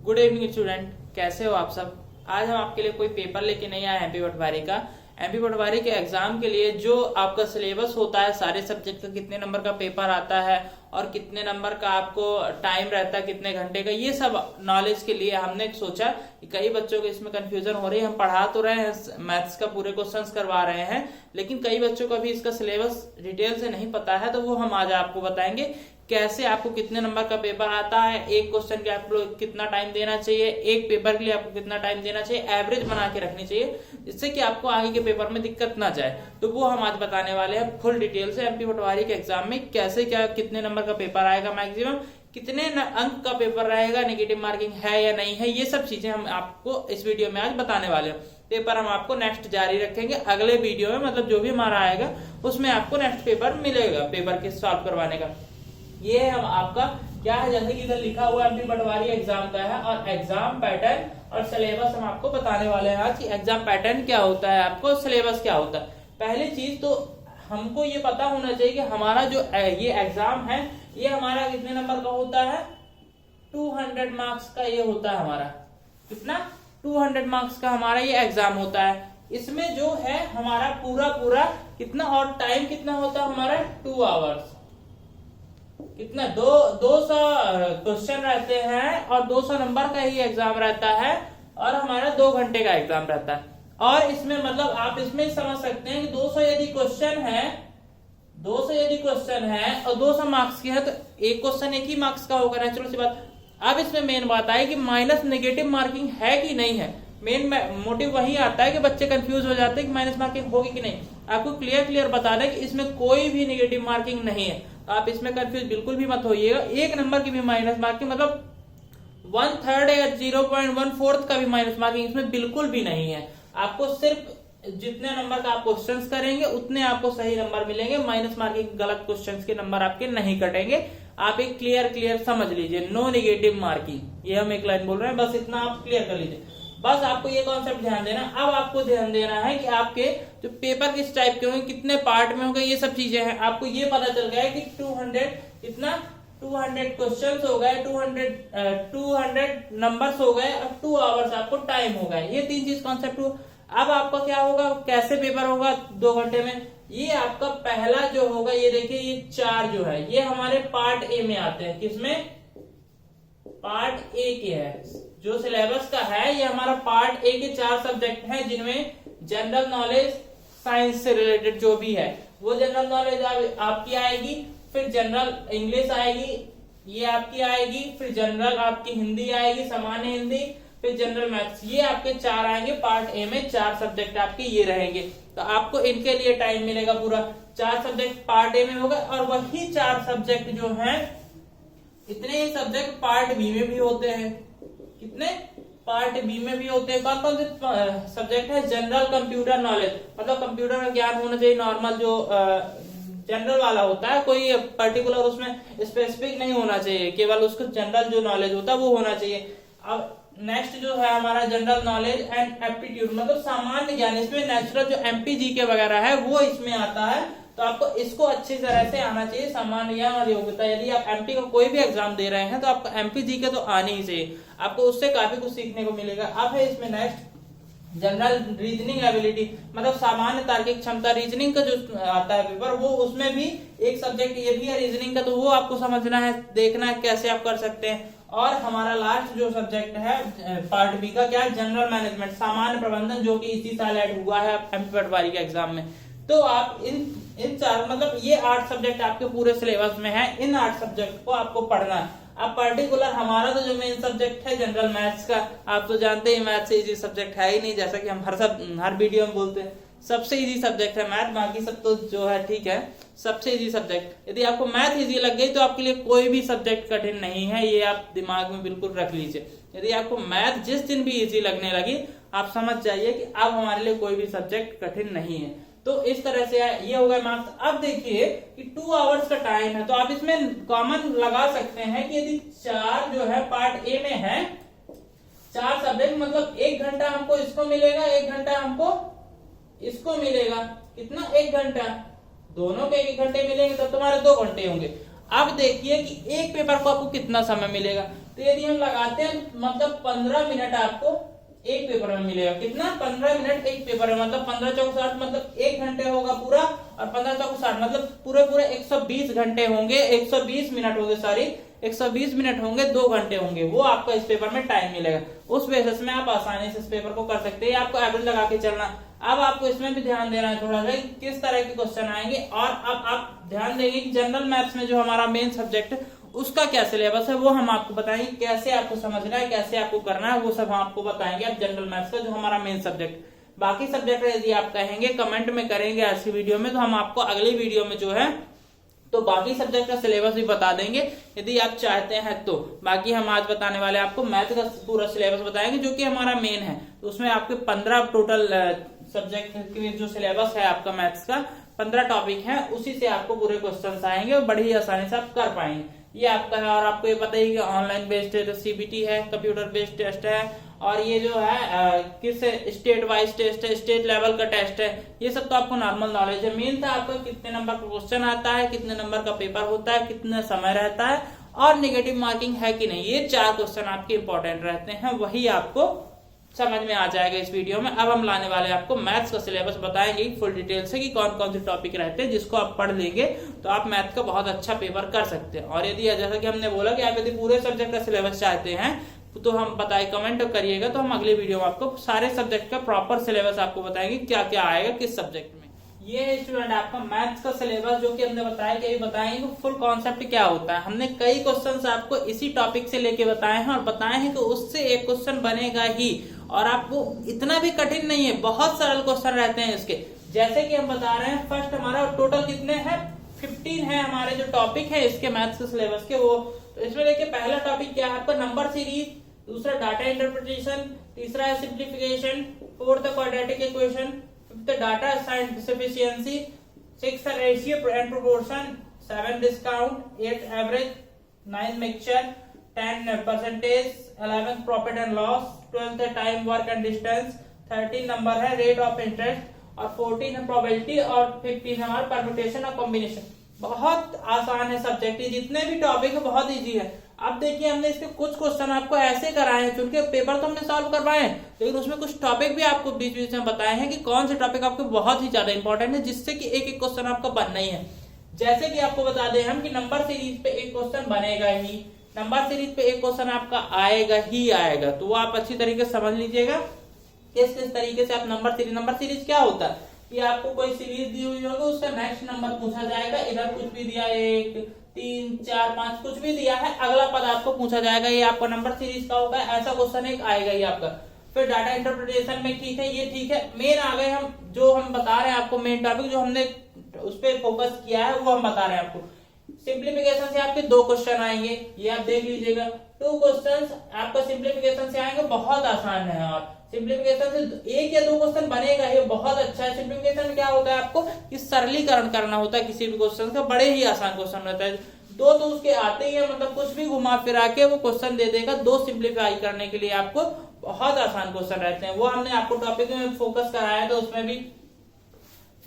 Good evening student, कैसे हो आप सब। आज हम आपके लिए कोई पेपर लेके नहीं आए एमपी पटवारी का। एमपी पटवारी के एग्जाम के लिए जो आपका सिलेबस होता है, सारे सब्जेक्ट का कितने नंबर का पेपर आता है और कितने नंबर का आपको टाइम रहता है, कितने घंटे का, ये सब नॉलेज के लिए हमने सोचा कि कई बच्चों को इसमें कंफ्यूजन हो रही है। हम पढ़ा तो रहे हैं, मैथ्स का पूरे क्वेश्चंस करवा रहे हैं, लेकिन कई बच्चों को भी इसका सिलेबस डिटेल से नहीं पता है, तो वो हम आज आपको बताएंगे कैसे आपको कितने नंबर का पेपर आता है, एक क्वेश्चन के आपको कितना टाइम देना चाहिए, एक पेपर के लिए आपको कितना टाइम देना चाहिए, एवरेज बना के रखनी चाहिए जिससे कि आपको आगे के पेपर में दिक्कत ना जाए। तो वो हम आज बताने वाले हैं फुल डिटेल से एमपी पटवारी के एग्जाम में कैसे क्या कितने नंबर का पेपर आएगा, मैक्सिमम कितने अंक का पेपर रहेगा, नेगेटिव मार्किंग है या नहीं है, ये सब चीजें हम आपको इस वीडियो में आज बताने वाले हैं। पेपर हम आपको नेक्स्ट जारी रखेंगे अगले वीडियो में, मतलब जो भी हमारा आएगा उसमें आपको नेक्स्ट पेपर मिलेगा, पेपर के सॉल्व करवाने का। ये हम आपका क्या है, जैसे कि इधर लिखा हुआ एमपी पटवारी एग्जाम का है और एग्जाम पैटर्न और सिलेबस हम आपको बताने वाले हैं आज कि एग्जाम पैटर्न क्या होता है, आपको सिलेबस क्या होता है। पहली चीज तो हमको ये पता होना चाहिए कि हमारा जो ये एग्जाम है ये हमारा कितने नंबर का होता है, 200 मार्क्स का ये होता है हमारा। कितना? 200 मार्क्स का हमारा ये एग्जाम होता है। इसमें जो है हमारा पूरा कितना और टाइम कितना होता है हमारा, 2 आवर्स। कितना 200 क्वेश्चन रहते हैं और 200 नंबर का ही एग्जाम रहता है और हमारा 2 घंटे का एग्जाम रहता है। और इसमें मतलब आप इसमें समझ सकते हैं कि 200 यदि क्वेश्चन है और 200 मार्क्स की है तो एक क्वेश्चन एक ही मार्क्स का होगा, नेचुरल सी बात। अब इसमें मेन बात है कि माइनस नेगेटिव मार्किंग है कि नहीं है। मेन मोटिव वही आता है कि बच्चे कंफ्यूज हो जाते हैं कि माइनस मार्किंग होगी कि नहीं। आपको क्लियर बता दें कि इसमें कोई भी नेगेटिव मार्किंग नहीं है, आप इसमें कंफ्यूज बिल्कुल भी मत होइएगा। एक नंबर की भी माइनस मार्किंग, मतलब 1/3 या 0.14 का भी माइनस मार्किंग इसमें बिल्कुल भी नहीं है। आपको सिर्फ जितने नंबर का आप क्वेश्चंस करेंगे उतने आपको सही नंबर मिलेंगे, माइनस मार्किंग गलत क्वेश्चंस के नंबर आपके नहीं कटेंगे। आप एक क्लियर समझ लीजिए, नो नेगेटिव मार्किंग, ये हम एक लाइन बोल रहे हैं, बस इतना आप क्लियर कर लीजिए। बस आपको ये कॉन्सेप्ट ध्यान देना। अब आपको ध्यान देना है कि आपके जो पेपर किस टाइप के होंगे, कितने पार्ट में होंगे, ये सब चीजें हैं। आपको ये पता चल गया है कि 200 क्वेश्चंस हो गए, 200 नंबर्स हो गए और 2 आवर्स आपको टाइम हो गए। ये 3 चीज कॉन्सेप्ट हुआ। अब आपका क्या होगा, कैसे पेपर होगा 2 घंटे में। ये आपका पहला जो होगा, ये देखिए ये 4 जो है ये हमारे पार्ट ए में आते हैं। किसमें? पार्ट ए के है। जो सिलेबस का है ये हमारा पार्ट ए के 4 सब्जेक्ट हैं, जिनमें जनरल नॉलेज, साइंस से रिलेटेड जो भी है वो जनरल नॉलेज आपकी आएगी, फिर जनरल इंग्लिश आएगी ये आपकी आएगी, फिर जनरल आपकी हिंदी आएगी, सामान्य हिंदी, फिर जनरल मैथ्स, ये आपके 4 आएंगे। पार्ट ए में 4 सब्जेक्ट आपके ये रहेंगे। तो आपको इनके लिए टाइम मिलेगा पूरा। 4 सब्जेक्ट पार्ट ए में होगा और वही 4 सब्जेक्ट जो हैं, इतने ही सब्जेक्ट पार्ट बी में भी होते हैं। कितने? पार्ट बी में भी होते हैं। कौन कौन से सब्जेक्ट है? जनरल कंप्यूटर नॉलेज, मतलब कंप्यूटर का ज्ञान होना चाहिए, नॉर्मल जो जनरल वाला होता है, कोई पर्टिकुलर उसमें स्पेसिफिक नहीं होना चाहिए, केवल उसको जनरल जो नॉलेज होता है वो होना चाहिए। अब नेक्स्ट जो है हमारा जनरल नॉलेज एंड एप्टीट्यूड, मतलब सामान्य ज्ञान। इसमें नेचुरल जो एमपी जीके वगैरह है वो इसमें आता है, तो आपको इसको अच्छी तरह से आना चाहिए, सामान्य ज्ञान और योग्यता। यदि आप एमपी का कोई भी एग्जाम दे रहे हैं तो आपको एमपी जीके तो आनी ही चाहिए, आपको उससे काफी कुछ सीखने को मिलेगा। अब है इसमें नेक्स्ट जनरल रीजनिंग एबिलिटी, मतलब सामान्य तार्किक क्षमता। रीजनिंग का जो आता है पेपर, वो उसमें भी एक सब्जेक्ट ये भी है रीजनिंग का, तो वो आपको समझना है, देखना है कैसे आप कर सकते हैं। और हमारा लास्ट जो सब्जेक्ट है पार्ट बी का, क्या? जनरल मैनेजमेंट, सामान्य प्रबंधन, जो कि इसी साल ऐड हुआ है एमपी पटवारी के एग्जाम में। तो आप इन 4 मतलब ये 8 सब्जेक्ट आपके पूरे सिलेबस में है, इन 8 सब्जेक्ट को आपको पढ़ना है। अब पर्टिकुलर हमारा तो जो मेन सब्जेक्ट है जनरल मैथ्स का, आप तो जानते ही मैथ्स से इजी सब्जेक्ट है ही नहीं, जैसा कि हम हर वीडियो में बोलते हैं। सबसे इजी सब्जेक्ट है मैथ, बाकी सब तो जो है ठीक है, सबसे इजी सब्जेक्ट। यदि आपको मैथ इजी लग गई तो आपके लिए कोई भी सब्जेक्ट कठिन नहीं है, ये आप दिमाग में बिल्कुल रख लीजिए। यदि आपको मैथ जिस दिन भी इजी लगने लगी, आप समझ जाइए कि अब हमारे लिए कोई भी सब्जेक्ट कठिन नहीं है। तो इस तरह से ये हो गए मार्क्स। अब देखिए कि 2 आवर्स का टाइम है, तो आप इसमें कॉमन लगा सकते हैं कि यदि 4 जो है पार्ट ए में है, 4 सब्जेक्ट, मतलब 1 घंटा हमको इसको मिलेगा, 1 घंटा हमको इसको मिलेगा। कितना? 1 घंटा। दोनों के 1 घंटे मिलेंगे तब तुम्हारे 2 घंटे होंगे। अब देखिए कि एक पेपर को आपको कितना समय मिलेगा। तो यदि हम लगाते हैं मतलब 15 मिनट आपको एक पेपर में मिलेगा। कितना? 15 मिनट एक पेपर में, मतलब 15 चौक 60 मतलब 1 घंटे होगा पूरा, और 15 चौक 60 मतलब पूरे 120 घंटे होंगे, 120 मिनट होंगे, सॉरी 120 मिनट होंगे, 2 घंटे होंगे, वो आपका इस पेपर में टाइम मिलेगा। उस बेसिस में आप आसानी से इस पेपर को कर सकते हैं। आपको एवरेज लगा के चलना। अब आपको इसमें भी ध्यान देना है थोड़ा सा किस तरह के क्वेश्चन आएंगे। और अब आप ध्यान देंगे कि जनरल मैथ्स में जो हमारा मेन सब्जेक्ट है उसका क्या सिलेबस है वो हम आपको बताएंगे, कैसे आपको समझना है, कैसे आपको करना है, वो सब हम आपको बताएंगे। अब जनरल मैथ्स का जो हमारा मेन सब्जेक्ट, बाकी सब्जेक्ट यदि आप कहेंगे कमेंट में करेंगे आज की वीडियो में, तो हम आपको अगली वीडियो में जो है तो बाकी सब्जेक्ट का सिलेबस भी बता देंगे यदि आप चाहते हैं तो। बाकी हम आज बताने वाले आपको मैथ का पूरा सिलेबस बताएंगे जो कि हमारा मेन है। तो उसमें आपके 15 टोटल सब्जेक्ट के जो सिलेबस है आपका मैथ्स का 15 टॉपिक है, उसी से आपको पूरे क्वेश्चन आएंगे और बड़ी ही आसानी से आप कर पाएंगे। ये आपका है। और आपको ये पता ही कि ऑनलाइन बेस्ड है, तो सीबीटी है, कंप्यूटर बेस्ड टेस्ट है, और ये जो है किस स्टेट वाइज टेस्ट है, स्टेट लेवल का टेस्ट है। ये सब तो आपको नॉर्मल नॉलेज है। मेन था आपका कितने नंबर का क्वेश्चन आता है, कितने नंबर का पेपर होता है, कितना समय रहता है, और नेगेटिव मार्किंग है कि नहीं। ये 4 क्वेश्चन आपके इंपॉर्टेंट रहते हैं, वही आपको समझ में आ जाएगा इस वीडियो में। अब हम लाने वाले आपको मैथ्स का सिलेबस बताएंगे फुल डिटेल से कि कौन कौन से टॉपिक रहते हैं, जिसको आप पढ़ लेंगे तो आप मैथ का बहुत अच्छा पेपर कर सकते हैं। और यदि जैसा कि हमने बोला कि आप यदि पूरे सब्जेक्ट का सिलेबस चाहते हैं तो हम बताए कमेंट करिएगा, तो हम अगले वीडियो में आपको सारे सब्जेक्ट का प्रॉपर सिलेबस आपको बताएंगे क्या क्या आएगा किस सब्जेक्ट में। ये है स्टूडेंट आपका मैथ्स का सिलेबस, जो कि हमने बताया कि बताएंगे फुल कॉन्सेप्ट क्या होता है। हमने कई क्वेश्चंस आपको इसी टॉपिक से लेके बताए हैं, और बताए हैं कि उससे एक क्वेश्चन बनेगा ही, और आपको इतना भी कठिन नहीं है, बहुत सरल क्वेश्चन रहते हैं इसके। जैसे कि हम बता रहे हैं, फर्स्ट हमारा टोटल कितने हैं 15 है हमारे जो टॉपिक है इसके मैथ्स के सिलेबस के। वो तो इसमें देखिए पहला टॉपिक क्या है आपका नंबर सीरीज, दूसरा डाटा इंटरप्रिटेशन, तीसरा है simplification, fourth quadratic equation, fifth data sufficiency, sixth ratio and proportion, 7 discount, 8 average, 9 mixture, 10 percentage, 11 profit and loss, 12 time work and distance, 13 number है रेट ऑफ इंटरेस्ट, और 14 है probability, और 15 हमारा permutation और combination. बहुत आसान है सब्जेक्ट, जितने भी टॉपिक है बहुत इजी है। अब देखिए हमने इसके कुछ क्वेश्चन आपको ऐसे कराए हैं, चूंकि पेपर तो हमने सॉल्व करवाए हैं, लेकिन उसमें कुछ टॉपिक भी आपको बीच बीच में बताए हैं कि कौन से टॉपिक आपको बहुत ही ज्यादा इंपॉर्टेंट है, जिससे कि एक एक क्वेश्चन आपका बनना ही है। जैसे कि आपको बता दें हम कि नंबर सीरीज पे एक क्वेश्चन बनेगा ही, नंबर सीरीज पे एक क्वेश्चन आपका आएगा ही आएगा, तो वो आप अच्छी तरीके से समझ लीजिएगा किस किस तरीके से आप नंबर सीरीज क्या होता है कि आपको कोई सीरीज दी हुई होगी, उसका नेक्स्ट नंबर पूछा जाएगा, इधर कुछ भी दिया 1 3 4 5 कुछ भी दिया है, अगला पद आपको पूछा जाएगा, ये आपका नंबर सीरीज का होगा, ऐसा क्वेश्चन एक आएगा ही आपका। फिर डाटा इंटरप्रिटेशन में ठीक है, ये ठीक है। मेन आ गए हम जो हम बता रहे हैं आपको, मेन टॉपिक जो हमने उस पर फोकस किया है वो हम बता रहे हैं आपको। सिंप्लीफिकेशन से आपके 2 क्वेश्चन आएंगे, ये आप देख लीजिएगा। 2 क्वेश्चंस आपका सिंप्लीफिकेशन से आएंगे, बहुत आसान है। और सिंप्लीफिकेशन से 1 या 2 क्वेश्चन बनेगा ही, बहुत अच्छा है। सिंप्लीफिकेशन में क्या होता है आपको कि सरलीकरण करना होता है किसी भी क्वेश्चन का, बड़े ही आसान क्वेश्चन रहता है। 2 तो उसके आते ही है, मतलब कुछ भी घुमा फिरा के वो क्वेश्चन दे देगा। 2 सिंप्लीफाई करने के लिए आपको बहुत आसान क्वेश्चन रहते हैं, वो हमने आपको टॉपिक में फोकस कराया था उसमें भी।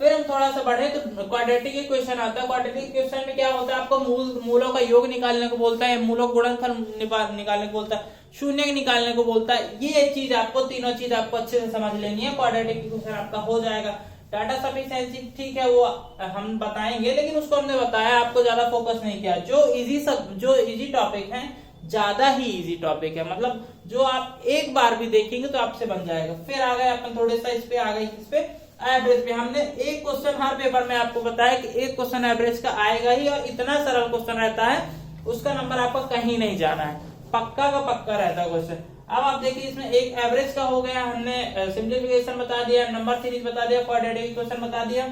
फिर हम थोड़ा सा बढ़े तो क्वाड्रेटिक इक्वेशन आता है। क्वाड्रेटिक इक्वेशन में क्या होता है आपको मूलों का योग निकालने को बोलता है, मूलों गुणनफल निकालने को बोलता है, शून्य निकालने को बोलता है। ये चीज आपको तीनों चीज आपको अच्छे से समझ लेनी है, क्वाड्रेटिक इक्वेशन आपका हो जाएगा। डाटा सफिशिएंसी ठीक है, वो हम बताएंगे, लेकिन उसको हमने बताया आपको ज्यादा फोकस नहीं किया। जो इजी टॉपिक है ज्यादा ही इजी टॉपिक है, मतलब जो आप एक बार भी देखेंगे तो आपसे बन जाएगा। फिर आ गए अपन थोड़े सा इस पे आ गए, इस पे एवरेज पे हमने एक क्वेश्चन हर पेपर में आपको बताया कि एक क्वेश्चन एवरेज का आएगा ही, और इतना सरल क्वेश्चन रहता है उसका नंबर आपको कहीं नहीं जाना है, पक्का का पक्का रहता है क्वेश्चन। अब आप देखिए इसमें एक एवरेज का हो गया, हमने सिंप्लीफिकेशन बता दिया, नंबर सीरीज बता दिया, क्वाड्रेटिक इक्वेशन बता दिया।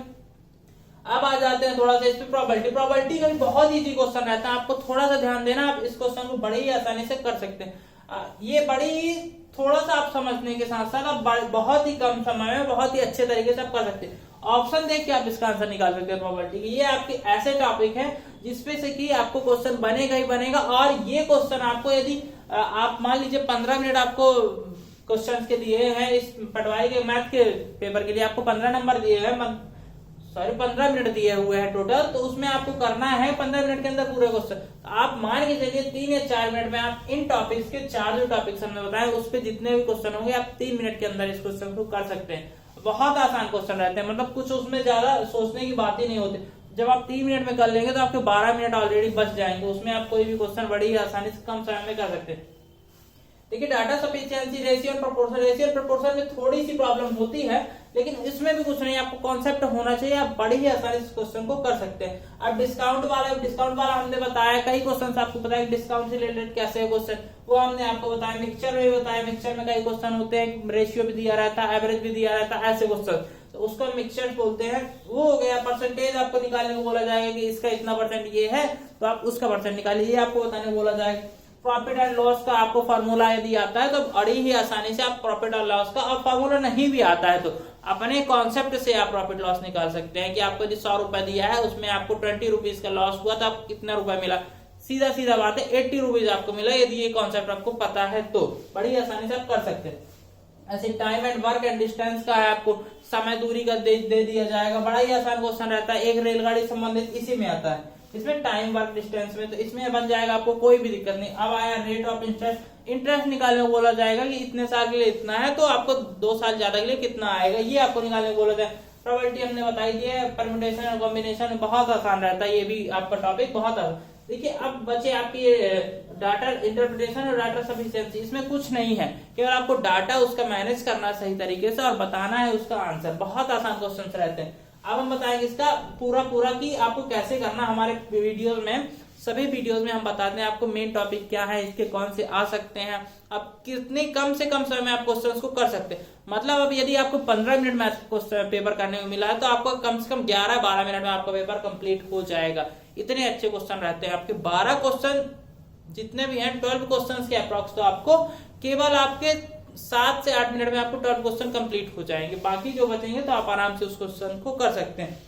अब आ जाते हैं थोड़ा सा इस पे प्रोबेबिलिटी का भी बहुत इजी क्वेश्चन रहता है, आपको थोड़ा सा ध्यान देना, आप इस क्वेश्चन को बड़ी ही आसानी से कर सकते हैं। ये बड़ी थोड़ा सा आप समझने के साथ साथ आप बहुत ही कम समय में बहुत ही अच्छे तरीके से आप कर सकते हैं। ऑप्शन देख के आप इसका आंसर निकाल सकते हैं प्रोबेबिलिटी की। ये आपके ऐसे टॉपिक है जिसपे से कि आपको क्वेश्चन बनेगा ही बनेगा। और ये क्वेश्चन आपको यदि आप मान लीजिए 15 मिनट आपको क्वेश्चन के दिए हैं, इस पटवारी के मैथ के पेपर के लिए आपको 15 नंबर दिए हैं, 15 मिनट दिए हुए हैं टोटल, तो उसमें आपको करना है 15 मिनट के अंदर पूरे क्वेश्चन। आप मान के चलिए 3 या 4 मिनट में आप इन टॉपिक्स के 4 जो टॉपिक्स हमने बताए उस पे जितने भी क्वेश्चन होंगे आप 3 मिनट के अंदर इस क्वेश्चन को कर सकते हैं। बहुत आसान क्वेश्चन रहते हैं, मतलब कुछ उसमें ज्यादा सोचने की बात ही नहीं होती। जब आप 3 मिनट में कर लेंगे तो आपके 12 मिनट ऑलरेडी बच जाएंगे, उसमें आप कोई भी क्वेश्चन बड़ी ही आसानी से कम समय में कर सकते हैं। देखिए डाटा सफिशिएंसी रेशियो और प्रोपोर्शन, रेशियो और प्रोपोर्शन में थोड़ी सी प्रॉब्लम होती है, लेकिन इसमें भी कुछ नहीं, आपको कॉन्सेप्ट होना चाहिए, आप बड़ी ही आसानी से क्वेश्चन को कर सकते हैं। अब डिस्काउंट वाला हमने बताया, कई क्वेश्चन आपको बताया डिस्काउंट से रिलेटेड कैसे है क्वेश्चन, वो हमने आपको बताया। मिक्सचर में भी बताया, मिक्सचर में कई क्वेश्चन होते हैं, रेशियो भी दिया रहता है, एवरेज भी दिया रहता है, ऐसे क्वेश्चन तो उसको मिक्सचर बोलते हैं। वो हो गया। परसेंटेज आपको निकालने को बोला जाएगा कि इसका इतना परसेंट ये है तो आप उसका परसेंट निकालिए, ये आपको बताने को बोला जाएगा। प्रॉफिट एंड लॉस का आपको फार्मूला यदि आता है तो बड़ी ही आसानी से आप प्रॉफिट और लॉस का, और फार्मूला नहीं भी आता है तो अपने कॉन्सेप्ट से आप प्रॉफिट लॉस निकाल सकते हैं कि आपको यदि 100 रुपए दिया है उसमें आपको 20 रुपीज का लॉस हुआ तो आप कितना रुपए मिला, सीधा सीधा बात है 80 रुपीज आपको मिला, यदि ये कॉन्सेप्ट आपको पता है तो बड़ी आसानी से आप कर सकते हैं। ऐसे time and work and distance का है, आपको समय दूरी का दे दिया जाएगा, बड़ा ही आसान क्वेश्चन रहता है। एक रेलगाड़ी संबंधित इसी में आता है, इसमें टाइम वर्क डिस्टेंस में, तो इसमें बन जाएगा, आपको कोई भी दिक्कत नहीं। अब आया रेट ऑफ इंटरेस्ट, इंटरेस्ट निकालने को बोला जाएगा कि इतने साल के लिए इतना है तो आपको 2 साल ज्यादा के लिए कितना आएगा, ये आपको निकालने को बोला जाए। प्रोबेबिलिटी हमने बताई दी है, परम्यूटेशन और कॉम्बिनेशन बहुत आसान रहता है, ये भी आपका टॉपिक बहुत आसान। देखिए अब बचे आपकी डाटा इंटरप्रिटेशन और डाटा सफिशिएंसी, इसमें कुछ नहीं है, केवल आपको डाटा उसका मैनेज करना सही तरीके से और बताना है उसका आंसर। बहुत आसान क्वेश्चन रहते हैं। अब हम बताएंगे इसका पूरा कि आपको कैसे करना। हमारे वीडियोस में, सभी वीडियोस में हम बताते हैं आपको मेन टॉपिक क्या है, इसके कौन से आ सकते हैं, आप कितने कम से कम समय में आप क्वेश्चंस को कर सकते हैं। मतलब अब यदि आपको 15 मिनट में क्वेश्चन पेपर करने को मिला है तो आपको कम से कम 11-12 मिनट में आपका पेपर कंप्लीट हो जाएगा। इतने अच्छे क्वेश्चन रहते हैं आपके। 12 क्वेश्चन जितने भी हैं 12 क्वेश्चन के अप्रॉक्स, तो आपको केवल आपके 7 से 8 मिनट में आपको 12 क्वेश्चन कंप्लीट हो जाएंगे। बाकी जो बचेंगे तो आप आराम से उस क्वेश्चन को कर सकते हैं।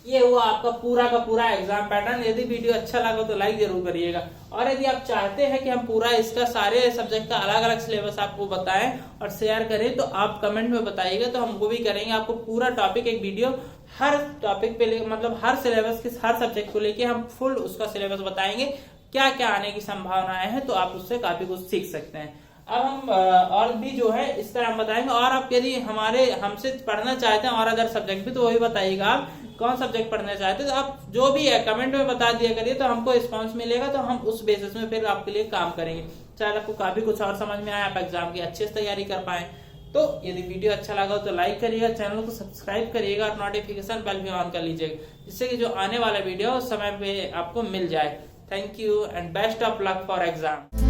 ये हुआ आपका पूरा का पूरा एग्जाम पैटर्न। यदि वीडियो अच्छा लगा तो लाइक जरूर करिएगा, और यदि आप चाहते हैं कि हम पूरा इसका सारे सब्जेक्ट का अलग अलग सिलेबस आपको बताएं और शेयर करें तो आप कमेंट में बताइएगा, तो हम वो भी करेंगे। आपको पूरा टॉपिक एक वीडियो हर टॉपिक पे मतलब हर सिलेबस के हर सब्जेक्ट को लेके हम फुल उसका सिलेबस बताएंगे, क्या क्या आने की संभावनाएं हैं, तो आप उससे काफी कुछ सीख सकते हैं। अब हम और भी जो है इस तरह हम बताएंगे। और आप यदि हमसे पढ़ना चाहते हैं और अदर सब्जेक्ट भी, तो वही बताइएगा आप कौन सब्जेक्ट पढ़ना चाहते हैं। तो आप जो भी है कमेंट में बता दिया करिए, तो हमको रिस्पांस मिलेगा, तो हम उस बेसिस में फिर आपके लिए काम करेंगे। शायद आपको काफी कुछ और समझ में आए, आप एग्जाम की अच्छे से तैयारी कर पाए। तो यदि वीडियो अच्छा लगा तो लाइक करिएगा, चैनल को सब्सक्राइब करिएगा और नोटिफिकेशन बेल भी ऑन कर लीजिएगा, जिससे कि जो आने वाला वीडियो समय पे आपको मिल जाए। Thank you and best of luck for exam.